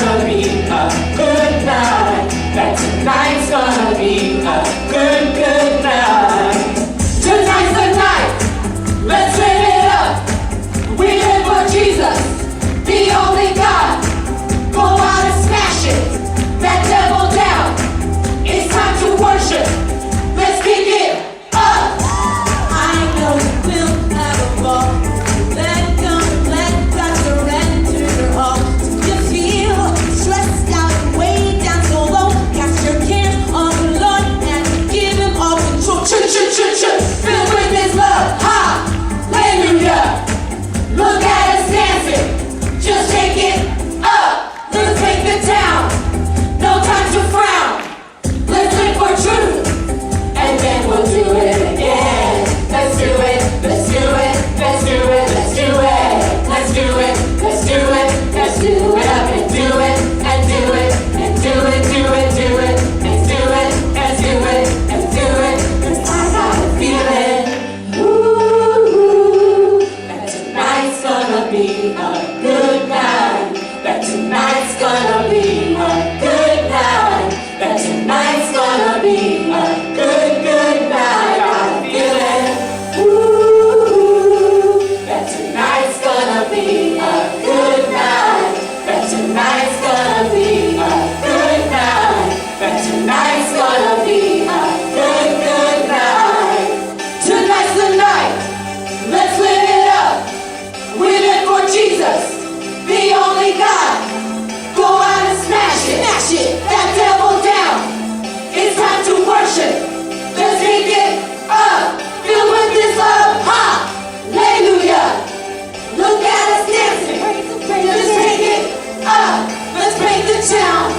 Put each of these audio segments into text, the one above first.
gonna be a good night. That tonight's gonna be a good, good night. Tonight's the night. Let's live it up. We live for Jesus, the only God. Go out and smash it. That devil down. It's time to worship. Let's kick it up. I know we'll have a ball. Let God surrender all. You feel stressed out and way down so low. Cast your cares on the Lord and give Him all control. Filled with His love. Hallelujah. Look at us dancing. Just take it up. Let's take the town. No time to frown. Let's live for truth. And then we'll do it again. Let's do it. Let's do it. Let's do it. Let's do it. Let's do it. Let's do it. Let's do it up and do it. And do it. And do it. Do it. Do it. Let's do it. Let's do it. Let's do it. 'Cause I got a feeling. Ooh, that tonight's gonna be a good night. That tonight's gonna be a good night. That tonight's gonna be a good, good night. I'm feeling. Ooh, that tonight's gonna be a good night. That tonight's gonna be a good night. That tonight's gonna be a good, good night. Tonight's the night. Let's live it up. We live for Jesus, the only God. Go out and smash it. Smash it. That devil down. It's time to worship. Let's take it up. Filled with His love. Hallelujah. Look at us dancing. Just take it up. Let's break the town.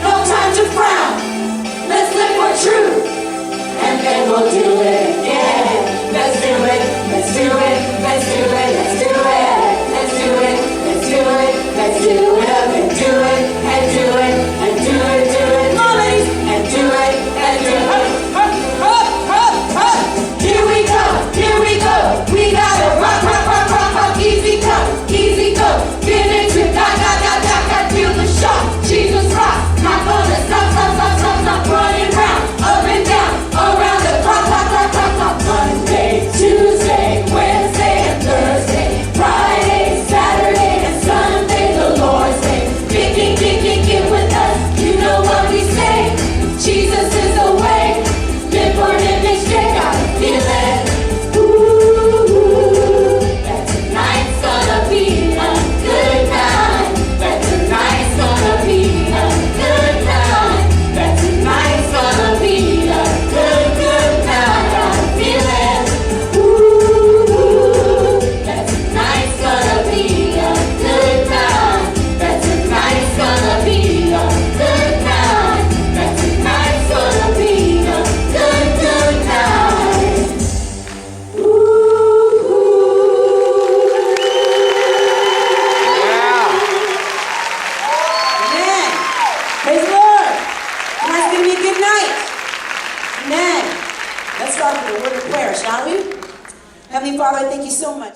No time to frown. Let's live for truth. And then we'll do it again. Let's do it. Let's do it. Let's do it. Let's do it. Let's do it. Let's do it. Let's do it up and do it. And do it. And do it. Do it. Come on, ladies. And do it. And do it. Here we go. Here we go. We gotta rock, rock, rock, rock, rock. Easy come. Easy go. Get into it. God, God, God, God, God. Feel the shock. Jesus rock. Not gonna stop, stop, stop, stop, stop. Running round. Up and down. Around the clock, clock, clock, clock, clock. Monday, Tuesday, Wednesday, and Thursday. Friday, Saturday, and Sunday. The Lord's day. Get with us. You know what we say. Jesus is the way. Live for Him each day. Got a feeling. Ooh, that tonight's gonna be a good night. That tonight's gonna be a good night. That tonight's gonna be a good, good night. Got a feeling. Ooh, that tonight's gonna be a good night. That tonight's gonna be a good night. That tonight's gonna be a good, good night. Ooh. Amen. Praise the Lord. Tonight's going to be a good night. Amen. Let's start with a word of prayer, shall we? Heavenly Father, I thank you so much.